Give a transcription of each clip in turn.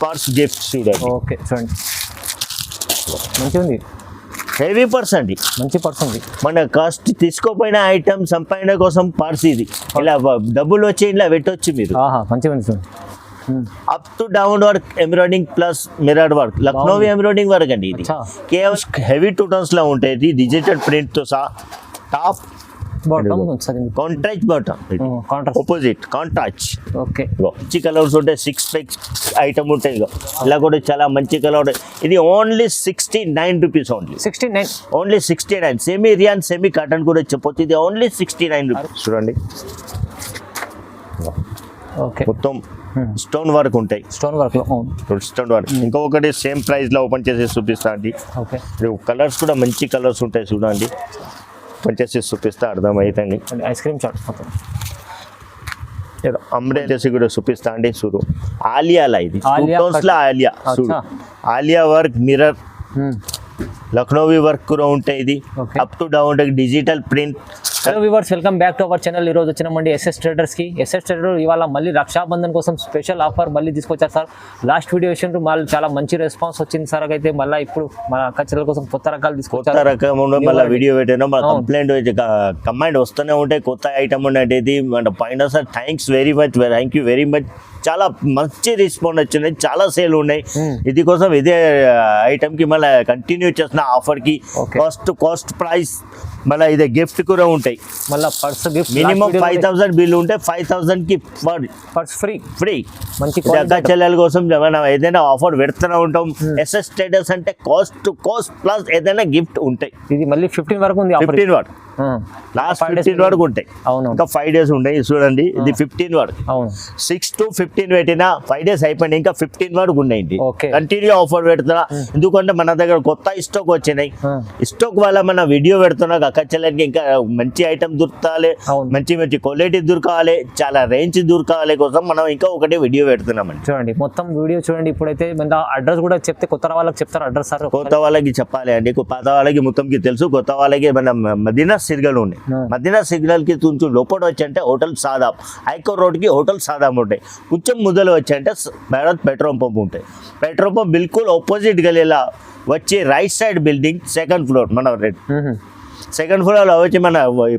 Purse gift చూడండి. Okay చూడండి మంచిగా ఉంది, హెవీ పర్స్ అండి, మంచి పర్స్ ఉంది. మన కాస్ట్ తీసుకోపోయిన ఐటమ్ సంపాదన కోసం పర్స్ ఇది. ఇలా డబ్బులు వచ్చి ఇలా పెట్టొచ్చు మీరు. మంచిగా ఉంది చూడండి. Up to down work embroidering plus mirror work, Lucknowi embroidering work అండి ఇది. కేవలం హెవీ 2 టన్స్ లా ఉంటాయి, డిజిటల్ ప్రింట్ తో సహా. Top contract bottom, opposite contract. Okay మంచి కలర్స్ ఉంటాయి, 6 ప్యాక్ ఐటమ్ ఉంటాయి. ఇలా కూడా చాలా మంచి కలర్. ఇది only 69 rupees. Only 69. Semi rayon semi cotton కూడా చెప్పొచ్చు. ఇది ఓన్లీ 69 రూపీస్. చూడండి మొత్తం స్టోన్ వర్క్ ఉంటాయి, స్టోన్ వర్క్. ఇంకొకటి సేమ్ ప్రైస్ లో ఓపెన్ చేసి చూపిస్తా అండి. కలర్స్ కూడా మంచి కలర్స్ ఉంటాయి చూడండి, ఓపెన్ చేసి చూపిస్తా అర్థమవుతుంది. ఐస్ క్రీమ్ చాట్ అంబ్రెలా చేసి కూడా చూపిస్తా అండి. చూడు ఆలియాలా, ఇది 2 టన్స్ లా ఆలియా. చూడు Alia work, mirror, Lucknowi work కూడా ఉంటాయి. ఇది up to down digital print. Hello viewers, welcome back to our channel. ఈరోజు వచ్చినామండి ఎస్ఎస్ ట్రేడర్స్కి. ఎస్ఎస్ ట్రేడర్ ఇవాళ మళ్ళీ రక్షాబంధన్ కోసం స్పెషల్ ఆఫర్ మళ్ళీ తీసుకొచ్చారు సార్. లాస్ట్ వీడియో వేసినట్టు మళ్ళీ చాలా మంచి రెస్పాన్స్ వచ్చింది సార్. అయితే మళ్ళీ ఇప్పుడు మన అక్క చెల్లెల కోసం కొత్త రకాలు తీసుకొచ్చారు. కొత్త రకం మళ్ళీ వీడియో పెట్టాను. మన కంప్లైంట్ కమాండ్ వస్తూనే ఉంటాయి, కొత్త ఐటమ్ ఉన్నది మన పైన. Sir thanks very much, thank you very much. చాలా మంచి రెస్పాన్స్ వచ్చినాయి, చాలా సేల్ ఉన్నాయి. ఇది కోసం ఇదే ఐటమ్ కి మళ్ళీ కంటిన్యూ చేస్తున్న ఆఫర్ కి. కాస్ట్ ప్రైస్ మళ్ళీ ఇదే గిఫ్ట్ కూడా ఉంటాయి. మళ్ళీ పర్స్ గిఫ్ట్ మినిమం 5000 బిల్ ఉంటే 5000 కి పర్స్ ఫ్రీ. మంచి అక్క చెల్లెల కోసం మనం ఏదైనా ఆఫర్ పెడుతూనే ఉంటాం. ఎస్ఎస్ స్టేటస్ అంటే కాస్ట్ ప్లస్ ఏదైనా గిఫ్ట్ ఉంటాయి. ఇది మళ్ళీ 15 వరకు ఉంది. 15 వరకు లాస్ట్ 15 వరకు ఉంటాయి. ఇంకా 5 డేస్ ఉంటాయి. చూడండి ఇది 15 వరకు. 6 to 15 పెట్టినా 5 డేస్ అయిపోయింది, ఇంకా 15 వరకు ఉన్నాయి. కంటిన్యూ ఆఫర్ పెడుతున్నా, ఎందుకంటే మన దగ్గర కొత్త స్టాక్ వచ్చినాయి. స్టాక్ వల్ల మన వీడియో పెడుతున్నా. అక్క చెల్లెలకి ఇంకా మంచి ఐటమ్ దొరకాలి, మంచి క్వాలిటీ దొరకాలి, చాలా రేంజ్ దొరకాలి కోసం మనం ఇంకా ఒకటి వీడియో పెడుతున్నాం. చూడండి మొత్తం వీడియో చూడండి. ఇప్పుడైతే మన అడ్రస్ కూడా చెప్తే కొత్త వాళ్ళకి చెప్తారు అడ్రస్ సార్. కొత్త వాళ్ళకి చెప్పాలి అండి, పాత వాళ్ళకి మొత్తంకి తెలుసు. కొత్త వాళ్ళకి మన మదీనా సిగ్నల్ ఉన్నాయి. మదీనా సిగ్నల్ కి కొంచెం లోపల వచ్చి అంటే హోటల్ సాదాబ్, ఐకోర్ రోడ్ కి హోటల్ సాదాబ్ ఉంటాయి. కొంచెం మొదలు వచ్చి అంటే భారత్ పెట్రోల్ పంప్ ఉంటాయి. పెట్రోల్ పంప్ బిల్కుల్ ఆపోజిట్ గలీలా వచ్చి right side building 2nd floor. మన 2nd ఫ్లోర్లో వచ్చి మన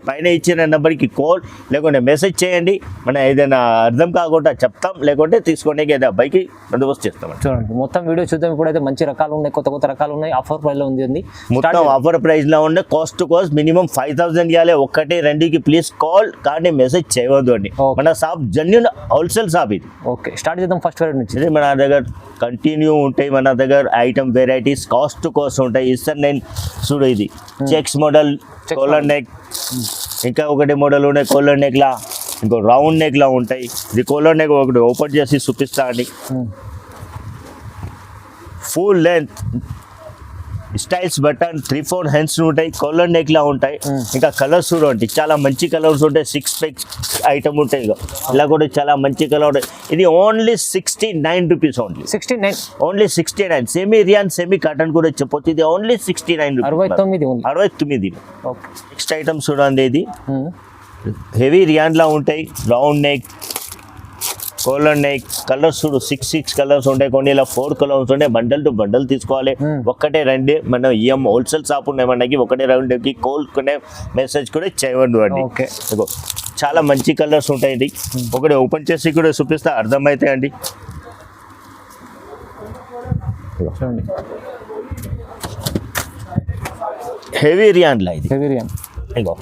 పైన ఇచ్చిన నెంబర్కి కాల్ లేకుంటే మెసేజ్ చేయండి. మన ఏదైనా అర్థం కాకుండా చెప్తాం, లేకుంటే తీసుకోండి ఏదైనా బైక్ బందోబస్తు చేస్తాం. చూడండి మొత్తం వీడియో చూద్దాం. ఇప్పుడైతే మంచి రకాలు ఉన్నాయి, కొత్త రకాలు ఉన్నాయి. ఆఫర్ ప్రైస్ లో ఉంది. మొత్తం ఆఫర్ ప్రైస్ లో ఉండే. కాస్ట్ టు కాస్ట్ మినిమం 5000 ఇవ్వాలి. 1, 2కి ప్లీజ్ కాల్ కానీ మెసేజ్ చేయవద్దు అండి. మన షాప్ జెన్యూన్ హోల్సేల్ షాప్ ఇది. ఓకే స్టార్ట్ చేద్దాం ఫస్ట్ వెరైటీ నుంచి. మన దగ్గర కంటిన్యూ ఉంటాయి. మన దగ్గర item varieties cost to cost ఉంటాయి. ఇస్తాను నేను. చూడు ఇది చెక్స్ మోడల్, కోలర్ నెక్. ఇంకా ఒకటి మోడల్ ఉన్నాయి కోలర్ నెక్ లా, ఇంకో రౌండ్ నెక్ లా ఉంటాయి. ఇది కోలర్ నెక్ ఒకటి ఓపెన్ చేసి చూపిస్తా అండి. Full length styles button 3-4 hands ఉంటాయి. కాలర్ నెక్ లా ఉంటాయి. ఇంకా కలర్స్ కూడా ఉంటాయి, చాలా మంచి కలర్స్ ఉంటాయి. 6 ప్యాక్ ఐటమ్ ఉంటాయి. ఇలా కూడా చాలా మంచి కలర్. ఇది only 69 rupees. Only 69. Semi rayon semi cotton కూడా చెప్పొచ్చు. ఇది ఓన్లీ 69 రూపీస్. 69. నెక్స్ట్ ఐటమ్ చూడండి. ఇది హెవీ రియాన్ లా ఉంటాయి. Round neck, colour neck. Colours చూడు 6 కలర్స్ ఉంటాయి. కొన్ని ఇలా 4 కలర్స్ ఉంటాయి. బండల్ టు బండల్ తీసుకోవాలి. 1, 2 మనం హోల్సేల్ షాప్ ఉన్నాయి మనకి. 1, 2కి కాల్ కొనే మెసేజ్ కూడా చేయవద్దు అండి. చాలా మంచి కలర్స్ ఉంటాయి. ఇది ఒకటి ఓపెన్ చేసి కూడా చూపిస్తే అర్థమవుతాయి అండి. హెవీ రియాన్ లా ఇది. ఇగో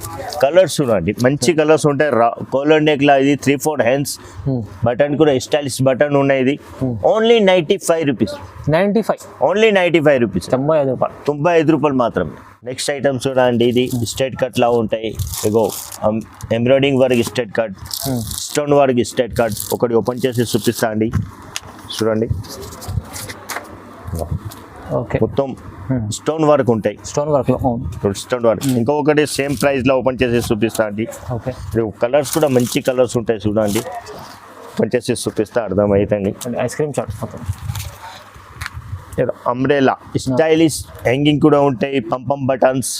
కలర్స్ చూడండి, మంచి కలర్స్ ఉంటాయి. కోలర్ నెక్ లా ఇది 3-4 హ్యాండ్స్. బటన్ కూడా స్టైలిష్ బటన్ ఉన్నాయి. ఇది ఓన్లీ 95 రూపీస్. Only 95 rupees. 95 రూపాయలు మాత్రమే. నెక్స్ట్ ఐటమ్ చూడండి. ఇది స్ట్రైట్ కట్ లా ఉంటాయి. ఇగో embroidering work straight cut, stone work straight cut. ఒకటి ఓపెన్ చేసి చూపిస్తా అండి. చూడండి మొత్తం స్టోన్ వర్క్ ఉంటాయి. Stone work. ఇంకొకటి సేమ్ ప్రైస్ లో ఓపెన్ చేసి చూపిస్తా అండి. కలర్స్ కూడా మంచి కలర్స్ ఉంటాయి. చూడండి ఓపెన్ చేసి చూపిస్తే అర్థమవుతుంది. Ice cream chaat umbrella stylish hanging కూడా ఉంటాయి. పంపం బటన్స్,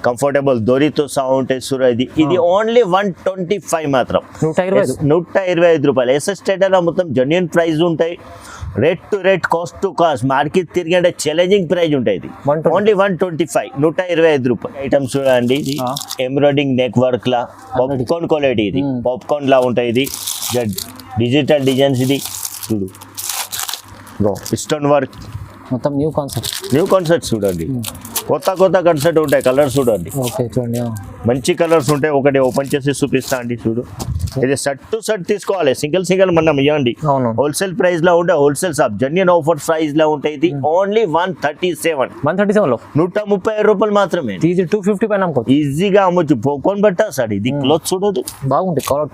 కంఫర్టబుల్ దొరితో సహా ఉంటాయి. చూడండి ఇది ఓన్లీ 125 మాత్రం. 125 రూపాయలు. ఎస్ఎస్ స్టేటర్ మొత్తం జెన్యూన్ ప్రైస్ ఉంటాయి. Rate to rate, cost to cost, market తిరిగే ఛాలెంజింగ్ ప్రైస్ ఉంటుంది ఇది. 120. ఓన్లీ 125, 125 రూపాయలు. ఐటమ్స్ చూడండి, ఇది ఎంబ్రాయిడింగ్ నెక్ వర్క్ లా పాప్కార్న్ క్వాలిటీ, ఇది పాప్కార్న్ లా ఉంటాయి. ఇది డిజిటల్ డిజైన్స్, ఇది చూడు స్టోన్ వర్క్, మొత్తం న్యూ కాన్సెప్ట్ చూడండి. కొత్త కాన్సెప్ట్ ఉంటాయి. కలర్స్ చూడండి, ఓకే చూడండి. మంచి కలర్స్ ఉంటాయి. ఒకటి ఓపెన్ చేసి చూపిస్తా అండి. చూడు, ఇది సెట్ టు సెట్ తీసుకోవాలి, సింగిల్ మనం ఇవ్వండి. అవును, హోల్సేల్ ప్రైస్ లో ఉంటే wholesale shop genuine offer price లో ఉంటాయి. ఇది ఓన్లీ 137 లో 130 రూపాయలు మాత్రమే. ఇది 250 పైన అమ్ముకోవచ్చు, ఈజీగా అమ్మొచ్చు. పోకొని బట్ట సార్, ఇది క్లాత్ చూడదు, బాగుంది క్లాత్,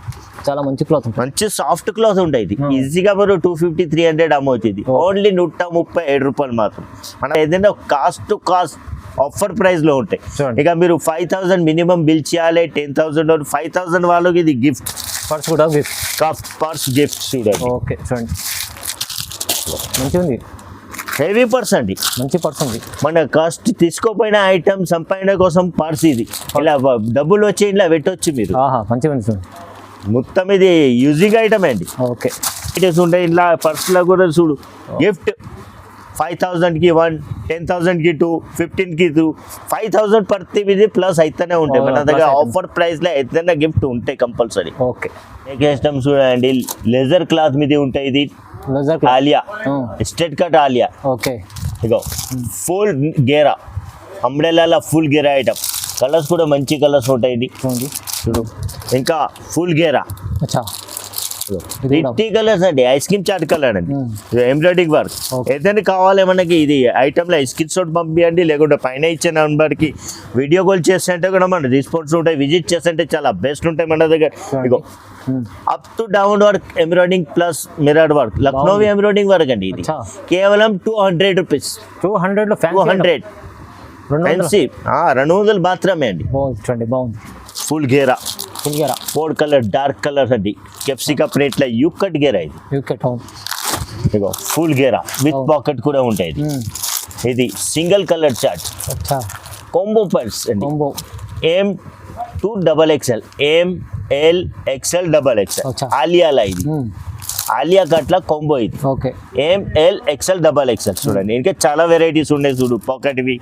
చాలా మంచి క్లాత్ ఉంటుంది, మంచి సాఫ్ట్ క్లాత్ ఉంటాయి. ఇది ఈజీగా మీరు 250-300 అమ్మవచ్చు. ఇది ఓన్లీ 137 రూపాయలు మాత్రం. మనం ఏదైనా cost to cost offer price లో ఉంటాయి. ఇక మీరు 5000 మినిమం బిల్ చేయాలి. 10,000 or 5,000 వాళ్ళకి ఇది గిఫ్ట్, పర్స్ కూడా పర్స్ గిఫ్ట్ చూడండి. ఓకే చూడండి, మంచిగా ఉంది, హెవీ పర్స్ అండి, మంచి పర్స్ ఉంది. మన కాస్ట్ తీసుకోపోయిన ఐటమ్ సంపాదన కోసం పర్స్ ఇది. ఇలా డబ్బులు వచ్చి ఇలా పెట్టొచ్చు మీరు. మంచిగా ఉంది చూడండి, మొత్తం ఇది యూజింగ్ ఐటమ్ అండి. ఓకే ఐటమ్స్ ఉంటాయి ఇలా పర్స్లో కూడా. చూడు, గిఫ్ట్ 5,000కి 1, 10,000కి 2, 15కి 2, 5,000 ప్రతిది ప్లస్ అయితేనే ఉంటాయి మన దగ్గర. ఆఫర్ ప్రైస్ లో అయితేనే గిఫ్ట్ ఉంటాయి కంపల్సరీ. ఓకే, ఐటమ్స్ చూడండి, లెజర్ క్లాత్ మీద ఉంటాయి. ఇది Alia straight cut Alia. Okay, ఇగో ఫుల్ గేరా, అంబ్రెల్లా ఫుల్ గేరా ఐటమ్. కలర్స్ కూడా మంచి కలర్స్ ఉంటాయి. ఇది చూడు, ఇంకా ఫుల్ గేరా, ఫిఫ్టీ కలర్స్ అండి. ఐస్ క్రీమ్ చాట్ కలర్ అండి, ఎంబ్రాయిడింగ్ వర్క్. ఏదైనా కావాలి మనకి ఇది ఐటమ్ లో స్క్రీన్ షాట్ పంపించండి, లేకుంటే పైన ఇచ్చే నెంబర్ కి వీడియో కాల్ చేస్తుంటే కూడా మన రెస్పాన్స్ ఉంటాయి. విజిట్ చేస్తుంటే చాలా బెస్ట్ ఉంటాయి మన దగ్గర. ఇగో up to down work embroidering plus mirror work, Lucknowi embroidering work అండి. ఇది కేవలం 200 రూపీస్. 200 ఫ్యాన్సీ 200 మాత్రమే అండి. బాగుంది, ఫుల్ గేరా, 4 కలర్ డార్క్ కలర్ అండి. కెప్సికా ప్రింట్ లో యూకట్ గేరా ఇది. ఇగో ఫుల్ గేరా విత్ పాకెట్ కూడా ఉంటాయి. ఇది single colour chart, combo pants అండి. M2XXL, ML XL XXL Alia లా. ఇది ఆలియా కట్ల కాంబో. ఇది ML XL XXL చూడండి. ఇంకా చాలా వెరైటీస్ ఉన్నాయి. చూడు, పాకెట్ వి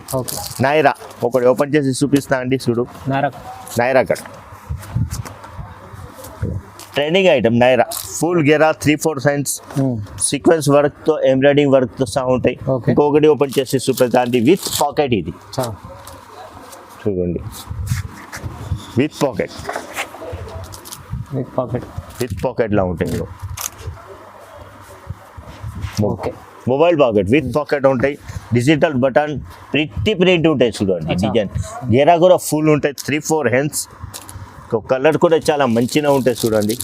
నైరా. ఒకటి ఓపెన్ చేసి చూపిస్తా అండి. చూడు, Naira cut trending item Naira. Full Gera 3-4 science sequence work తో ఎంబ్రాయిడింగ్ వర్క్ తో సహా ఉంటాయి. ఇంకొకటి ఓపెన్ చేసి చూపిస్తా అండి. విత్ పాకెట్ ఇది చూడండి, విత్ పాకెట్ లా ఉంటాయి. మొబైల్ పాకెట్ విత్ పాకెట్ ఉంటాయి. డిజిటల్ బటన్, ప్రింట్ ఉంటాయి. చూడండి, డిజైన్ గేరా కూడా ఫుల్ ఉంటాయి. 3-4 హ్యాండ్స్. కలర్ కూడా చాలా మంచిగా ఉంటాయి. చూడండి,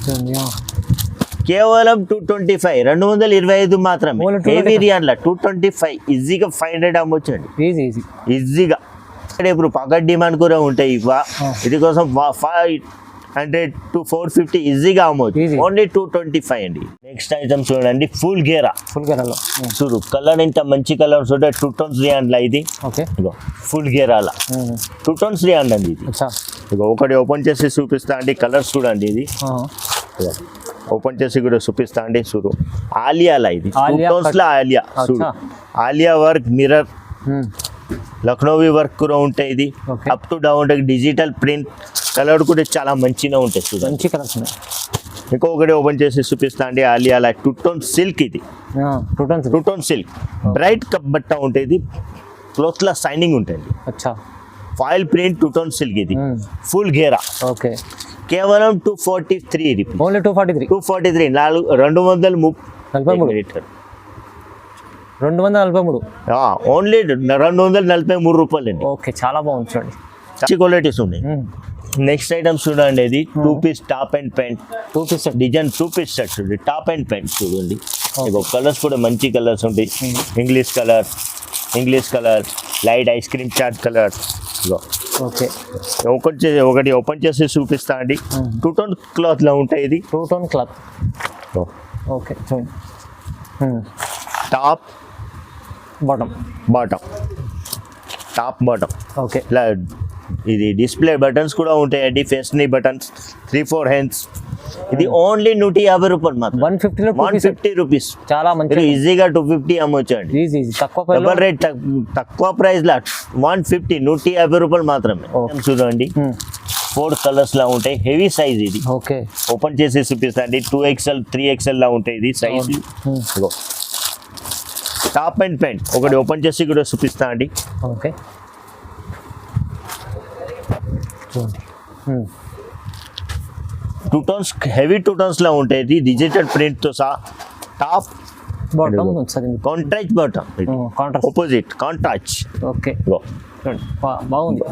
కేవలం 225, 225 మాత్రమే. హెవీ రియాన్లా 225 ఈజీగా 500 అమ్మొచ్చండి, ఈజీగా. ఇప్పుడు పాకెట్ డిమాండ్ కూడా ఉంటాయి. ఇది కోసం 500-450 ఈజీగా అమ్మవచ్చు. ఓన్లీ 225 అండి. నెక్స్ట్ ఐటమ్ చూడండి, ఫుల్ గేరా. చూడు, కలర్ ఇంత మంచి కలర్స్ ఉంటాయి. 2 టోన్స్ రియాన్లా ఇది. ఫుల్ గేరాలా 2 టోన్స్ రియాన్ అండి. ఇది ఇక ఒకటి ఓపెన్ చేసి చూపిస్తా అండి. కలర్స్ చూడండి, ఇది ఓపెన్ చేసి కూడా చూపిస్తా అండి. చూడు, ఆలియాలా ఇది 2 టోన్స్ లా ఆలియా. చూడు, Alia work, mirror, Lucknowi work కూడా ఉంటాయి. ఇది up to down digital print. Colour కూడా చాలా మంచిగా ఉంటాయి. చూడండి, ఇంకొకటి ఓపెన్ చేసి చూపిస్తా అండి. ఆలియాలా 2 టోన్ సిల్క్. ఇది 2 టోన్ సిల్క్, బ్రైట్ కప్ బట్ట ఉంటుంది. క్లోత్ లా షైనింగ్ ఉంటుంది. Foil print 2 tone silk. ఇది ఫుల్ గేరా. కేవలం 243 రూపీస్. 243 ఓన్లీ 243 రూపాయలు అండి. చాలా బాగుంది చూడండి, మంచి క్వాలిటీస్ ఉన్నాయి. నెక్స్ట్ ఐటమ్స్ చూడండి, ఇది 2 piece top and pant. 2 piece design 2 piece set చూడండి, టాప్ అండ్ ప్యాంట్ చూడండి. కలర్స్ కూడా మంచి కలర్స్ ఉంటాయి. English colour, light ice cream chat colour. ఒకటి ఓపెన్ చేసి చూపిస్తా అండి. 2 టోన్ క్లాత్ లో ఉంటాయి. ఇది 2 టోన్ క్లాత్. Top bottom. ఇలా ఇది డిస్ప్లే బటన్స్ కూడా ఉంటాయండి. ఫెస్ట్ని బటన్స్, 3-4 హ్యాండ్స్. ఇది ఓన్లీ 150 రూపాయలు మాత్రం. 150 లో 150 రూపీస్. చాలా మంచి మీరు ఈజీగా 250 అమ్మొచ్చు అండి. ఈజీ తక్కువ ప్రైస్ డబల్ రేట్ తక్కువ ప్రైస్ లా 150 150 రూపాయలు మాత్రమే. చూడండి 4 కలర్స్ లా ఉంటాయి. హెవీ సైజ్ ఇది. ఓకే ఓపెన్ చేసి చూపిస్తా అండి. 2XL 3XL లా ఉంటాయి ఇది సైజ్. టాప్ అండ్ ప్యాంట్ ఒకటి ఓపెన్ చేసి కూడా చూపిస్తా అండి. ఓకే 2 టోన్స్ హెవీ 2 టోన్స్ లా ఉంటాయి. డిజిటల్ ప్రింట్ తో సహా top bottom contract bottom contrast opposite contract. Okay బాగుంది.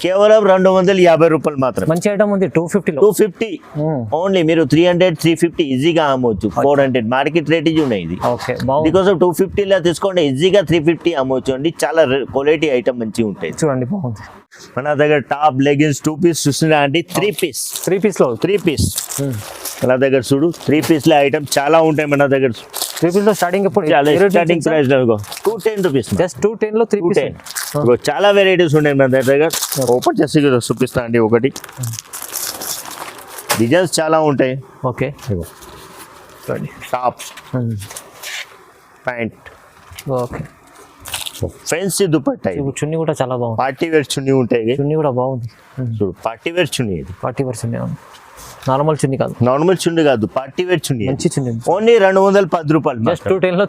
కేవలం 250 రూపాయలు మాత్రం. మంచి ఐటమ్ ఉంది. 250 లో 250 ఓన్లీ. మీరు 300 350 ఈజీగా అమ్మవచ్చు. 400 మార్కెట్ రేట్ ఇది ఉన్నాయి. ఇది ఓకే బాగుంది. బికాస్ 250 లా తీసుకోండి ఈజీగా 350 అమ్మవచ్చు అండి. చాలా క్వాలిటీ ఐటమ్ మంచిగా ఉంటాయి. చూడండి బాగుంది. మన దగ్గర టాప్ లెగిన్స్ 2 పీస్ చూస్తున్నా అండి. 3 పీస్ 3 పీస్ లో 3 పీస్ మన దగ్గర చూడు. 3 పీస్ లో ఐటమ్ చాలా ఉంటాయి మన దగ్గర. 3 పీస్ లో స్టార్టింగ్ ఇప్పుడు స్టార్టింగ్ ప్రైస్ 210 రూపీస్. జస్ట్ 210 లో 3 పీస్. చాలా వెరైటీస్ ఉన్నాయి మన దగ్గర. ఓపెన్ చేసి చూపిస్తా అండి. ఒకటి డిజైన్స్ చాలా ఉంటాయి. Okay top pant okay fancy dupatta. చున్నీ కూడా చాలా బాగుంది. పార్టీ వేర్ చున్నీ ఉంటాయి. చున్నీ కూడా బాగుంది. చూడు పార్టీ వేర్ చున్నీ ఇది. పార్టీ వేర్ చున్నీ నార్మల్ చున్నీ కాదు. నార్మల్ చున్నీ కాదు పార్టీ వేర్ చున్నీ. మంచి చున్నీ. ఓన్లీ 210 రూపాయలు. జస్ట్ 210 లో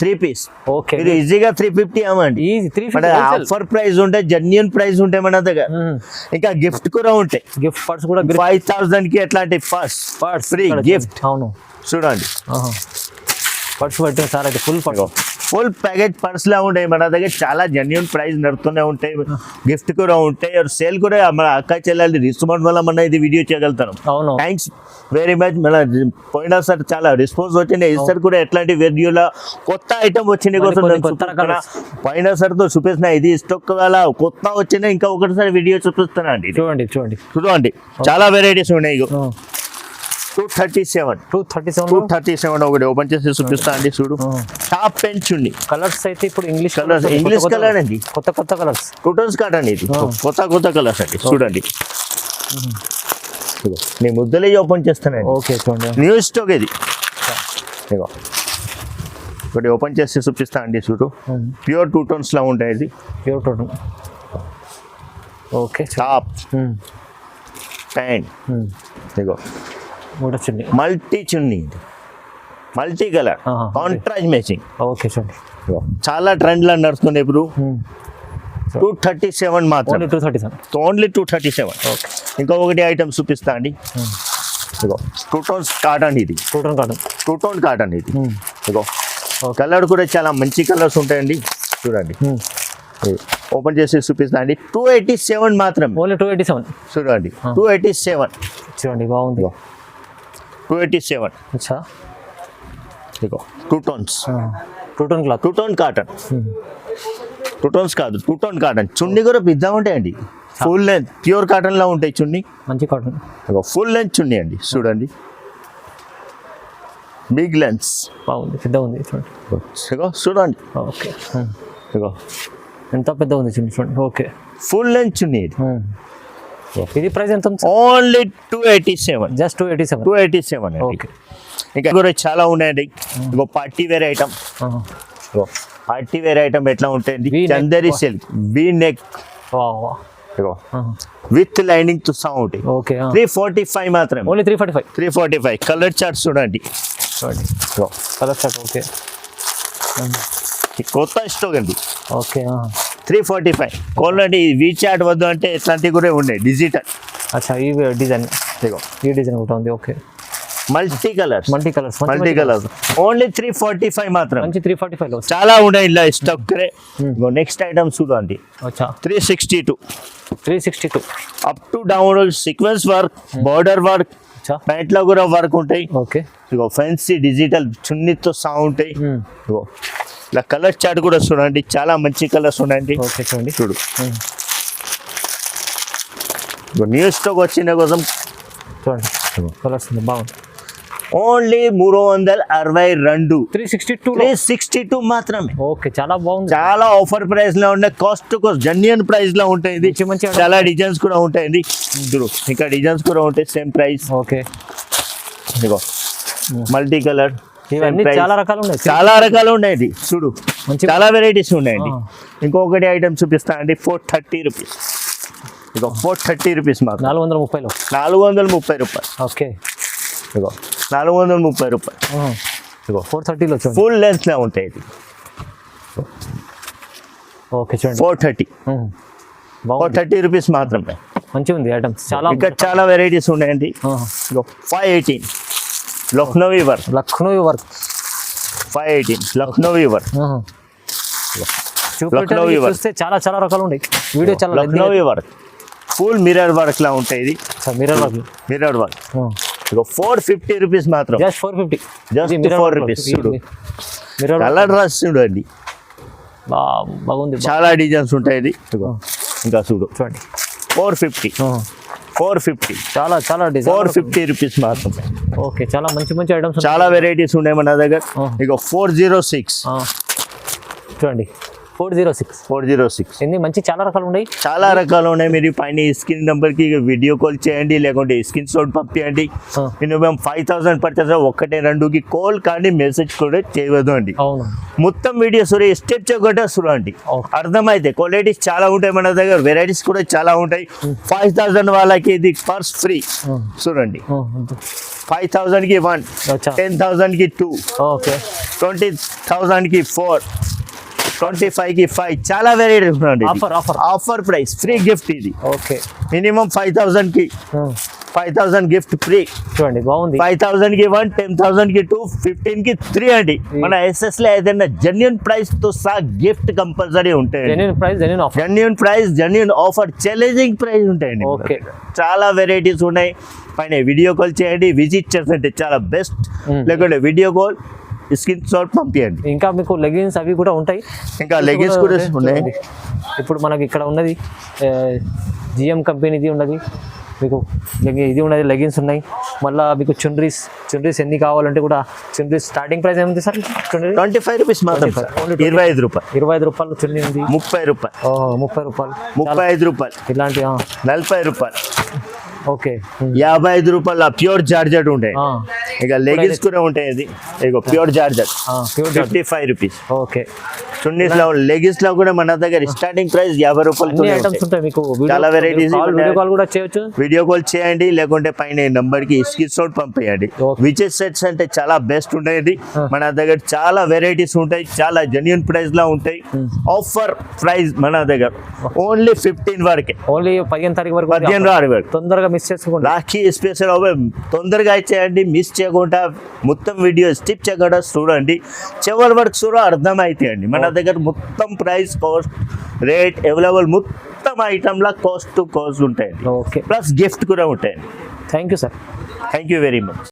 3 పీస్. ఓకే మీరు ఈజీగా 350 అమ్మండి. ఈజీ 350 ఆఫర్ ప్రైస్ ఉంటాయి. జెన్యూన్ ప్రైస్ ఉంటాయి మన దగ్గర. ఇంకా గిఫ్ట్ కూడా ఉంటాయి. గిఫ్ట్ పర్స్ కూడా 5000 కి ఎట్లాంటి పర్స్ ఫ్రీ గిఫ్ట్. అవును చూడండి పర్స్ పట్టిన సార్ అయితే ఫుల్ ప్యాకేజ్ పర్స్ లా ఉంటాయి మన దగ్గర. చాలా జెన్యూన్ ప్రైస్ నడుతూనే ఉంటాయి. గిఫ్ట్ కూడా ఉంటాయి. సేల్ కూడా మన అక్క చెల్లెలు రెస్పాన్స్ వల్ల మన ఇది వీడియో చేయగలుగుతాం. అవును థ్యాంక్స్ వెరీ మచ్. మన పోయినా సార్ చాలా రెస్పాన్స్ వచ్చినాయి. ఈసారి కూడా ఎట్లాంటి వీడియోలో కొత్త ఐటమ్ వచ్చినాయి కోసం పోయినా సార్ తో చూపిస్తున్నా. ఇది స్టాక్ వల్ల కొత్త వచ్చినాయి. ఇంకా ఒకటిసారి వీడియో చూపిస్తున్నా అండి. చూడండి చాలా వెరైటీస్ ఉన్నాయి. 237 ఒకటి ఓపెన్ చేసి చూపిస్తా అండి. చూడు టాప్ పెంచ్ ఉంది. కలర్స్ అయితే ఇప్పుడు ఇంగ్లీష్ కలర్ అండి. కొత్త కలర్స్ టోటల్స్ కాటన్ ఇది. కొత్త కలర్స్ అండి. చూడండి నేను ముద్దలే ఓపెన్ చేస్తానండి. ఓకే చూడండి న్యూ స్టాక్ ఇది. ఒకటి ఓపెన్ చేసి చూపిస్తా అండి. చూడు ప్యూర్ 2 టోన్స్ లా ఉంటాయి. ఇది pure 2 tone. Okay top pant ఇగో చున్నీ మల్టీ చున్నీ. Multi colour contrast matching. Okay చూడండి చాలా ట్రెండ్ లో నడుస్తుంది ఇప్పుడు. 237 మాత్రం. ఓన్లీ 237. ఓకే ఇంకా ఒకటి ఐటమ్ చూపిస్తా అండి. ఇగో 2 టోన్స్ కాటన్ ఇది. 2 టోన్ కాటన్ ఇది. ఇగో కలర్ కూడా చాలా మంచి కలర్స్ ఉంటాయండి. చూడండి ఓపెన్ చేసి చూపిస్తా అండి. 287 మాత్రం. ఓన్లీ 287. చూడండి 287. చూడండి బాగుంది. 287. అచ్చా ఇగో 2 tones. 2 tone cloth. 2 tone cotton. 2 tones కాదు 2 టోన్ కాటన్. చున్నీ కూడా పెద్ద ఉంటాయండి. ఫుల్ లెంత్ ప్యూర్ కాటన్ లా ఉంటాయి చున్నీ. మంచి కాటన్. ఇగో ఫుల్ లెంత్ చున్నీ అండి. చూడండి బిగ్ లెన్స్. బాగుంది పెద్ద ఉంది. ఇగో చూడండి. ఓకే ఇగో ఎంత పెద్ద ఉంది చున్నీ చూడండి. ఓకే ఫుల్ లెంత్ చున్నీ ఇది. ఇది ప్రైస్ ఎంత? ఓన్లీ 287. జస్ట్ 287. 287. ఓకే ఇంకా కూడా చాలా ఉన్నాయండి. ఇగో party wear item. Party wear item ఎట్లా ఉంటాయండి? Chanderi silk V neck with lining తో సౌండ్. ఓకే 345 మాత్రం. ఓన్లీ 345. కలర్ చార్ట్ చూడండి. Colour chart. ఓకే కొత్త స్టాక్ అండి. ఓకే 345. కోలండి వీ చార్ట్ వద్దు అంటే ఇట్లాంటివి కూడా ఉన్నాయి డిజిటల్. అచ్చా ఈ డిజైన్. ఈ డిజైన్ కూడా ఉంది. Okay multi colours. ఓన్లీ 345 మాత్రం. మంచి 345 చాలా ఉన్నాయి ఇలా స్టాక్. నెక్స్ట్ ఐటమ్ చూడండి. 362. Up to down sequence work, border work, pant లో కూడా వర్క్ ఉంటాయి. ఓకే ఇగో ఫ్యాన్సీ డిజిటల్ చున్నీతో సౌండ్ ఉంటాయి. ఇగో ఇలా కలర్ చార్ట్ కూడా చూడండి. చాలా మంచి కలర్స్ ఉన్నాయండి. ఓకే చూడండి. చూడు న్యూ స్టాక్ వచ్చిన కోసం చూడండి కలర్స్ బాగుంది. ఓన్లీ 362 362 362 మాత్రమే. ఓకే, చాలా బాగుంది. చాలా ఆఫర్ ప్రైస్ లో ఉన్నాయి, cost to cost genuine price లో ఉంటాయి. ఇది మంచి మంచి చాలా డిజైన్స్ కూడా ఉంటాయి. ఇద్దరు ఇంకా డిజైన్స్ కూడా ఉంటాయి సేమ్ ప్రైస్. ఓకే, ఇదిగో మల్టీ కలర్ ఇవన్నీ చాలా రకాలు ఉన్నాయి. చాలా రకాలు ఉన్నాయండి. చూడు మంచి చాలా వెరైటీస్ ఉన్నాయండి. ఇంకొకటి ఐటమ్ చూపిస్తా అండి. 430 రూపీస్. ఇగో 430 రూపీస్ మాత్రం 430లో 430 రూపాయలు. ఓకే, ఇగో 430 రూపాయలు. ఇగో 430లో చూడండి. ఫుల్ లెన్స్ లో ఉంటాయి. ఇది ఓకే చూడండి. 430 బాగుంది, 430 రూపీస్ మాత్రమే. మంచిగా ఉంది ఐటమ్స్ చాలా. ఇంకా చాలా వెరైటీస్ ఉన్నాయండి. ఇగో 518 Lucknowi work. Lucknow work 518 Lucknowi work. చూపెట్టాలి చూస్తే చాలా చాలా రకాలు ఉన్నాయి. వీడియో చాలా Lucknowi work full mirror work లా ఉంటాయి. ఇది మిర్రర్ వర్క్. Mirror work. ఇగో 450 రూపీస్ మాత్రం. జస్ట్ 450. Just 4 rupees. చూడు మిర్రర్ కలర్ డ్రెస్ చూడండి, బాగుంది. చాలా డిజైన్స్ ఉంటాయి. ఇది ఇగో ఇంకా చూడు చూడండి 450 చాలా చాలా డిజైన్. 450 రూపీస్ మాత్రం. ఓకే, చాలా మంచి మంచి ఐటమ్స్ చాలా వెరైటీస్ ఉన్నాయి మన దగ్గర. ఇగో 406 చూడండి. 406 ఎన్ని మంచి చాలా రకాలు ఉన్నాయి. చాలా రకాలు ఉన్నాయి. మీరు పైన స్క్రీన్ నెంబర్ కి వీడియో కాల్ చేయండి, లేకుంటే స్క్రీన్ షాట్ పంపించండి. మినిమం 5000 పడుతుంది. ఒకటే రెండుకి కాల్ కానీ మెసేజ్ కూడా చేయవద్దు అండి. అవును, మొత్తం వీడియోస్ స్టెప్ చేయకుండా చూడండి, అర్థమైతే. క్వాలిటీస్ చాలా ఉంటాయి మన దగ్గర, వెరైటీస్ కూడా చాలా ఉంటాయి. 5000 వాళ్ళకి ఇది పర్స్ ఫ్రీ. చూడండి 5000 కి 1, 10,000 కి 2, ఓకే 20,000 కి 4, 25 కి 5. చాలా వెరైటీస్ ఉన్నాయండి. ఆఫర్ ప్రైస్, ఫ్రీ గిఫ్ట్ ఇది. ఓకే, మినిమం 5000 కి 5000 గిఫ్ట్ ఫ్రీ. చూడండి బాగుంది. 5000 కి 1, 10,000 కి 2, 15 కి 3 అండి. మన ఎస్ఎస్ లో ఏదైనా జెన్యూన్ ప్రైస్ తో సహా గిఫ్ట్ కంపల్సరీ ఉంటాయి. Genuine price, genuine offer, challenging price ఉంటాయండి. ఓకే, చాలా వెరైటీస్ ఉన్నాయి. పైన వీడియో కాల్ చేయండి, విజిట్ చేస్తుంటే చాలా బెస్ట్. లేకుంటే వీడియో కాల్ స్క్రీన్ షాట్ పంపించండి. ఇంకా మీకు లెగిన్స్ అవి కూడా ఉంటాయి. ఇంకా లెగిన్స్ కూడా ఉన్నాయి. ఇప్పుడు మనకి ఇక్కడ ఉన్నది జిఎం కంపెనీది ఉన్నది. మీకు ఇది ఉన్నది, లెగిన్స్ ఉన్నాయి. మళ్ళీ మీకు చుండ్రీస్ ఎన్ని కావాలంటే కూడా చుండ్రీస్ స్టార్టింగ్ ప్రైస్ ఏముంది సార్? 25 రూపీస్ మాత్రం. 25 రూపాయలు. 25 రూపాయలు చున్నీ ఉంది. 30 రూపాయలు. 30 రూపాయలు. 35 రూపాయలు. ఇలాంటి 40 రూపాయలు. ఓకే 55 రూపాయల ప్యూర్ జార్జెట్ ఉంటాయి. ఇక లెగిన్స్ కూడా ఉంటాయి. ఇది ఇక pure georgette 55 rupees. Okay, chunnis లో లెగిన్స్ లో కూడా మన దగ్గర స్టార్టింగ్ ప్రైస్ 50 రూపాయలు. ఐటమ్స్ ఉంటాయి. మీకు చాలా వెరైటీస్. వీడియో కాల్ కూడా చేయొచ్చు. వీడియో కాల్ చేయండి, లేకుంటే పైన నంబర్ కి స్క్రీన్ షాట్ పంపించండి. విచెస్ సెట్స్ అంటే చాలా బెస్ట్ ఉంటాయి. మన దగ్గర చాలా వెరైటీస్ ఉంటాయి, చాలా జెన్యూన్ ప్రైస్ లో ఉంటాయి. ఆఫర్ ప్రైస్ మన దగ్గర ఓన్లీ 15 వరకే. ఓన్లీ 15 తారీఖు వరకు. 15 వరకు. తొందరగా మిస్ చేసుకోండి. రాఖీ స్పెషల్ తొందరగా చేయండి, మిస్ చేయకుండా మొత్తం వీడియో స్కిప్ చేయకుండా చూడండి. చివరి వరకు చూడ అర్థమైతాయండి. మన దగ్గర మొత్తం ప్రైస్, కాస్ట్, రేట్ అవైలబుల్, మొత్తం ఐటమ్ల కాస్ట్ టు కాస్ట్ ఉంటాయండి. ఓకే, ప్లస్ గిఫ్ట్ కూడా ఉంటాయండి. Thank you sir. Thank you very much.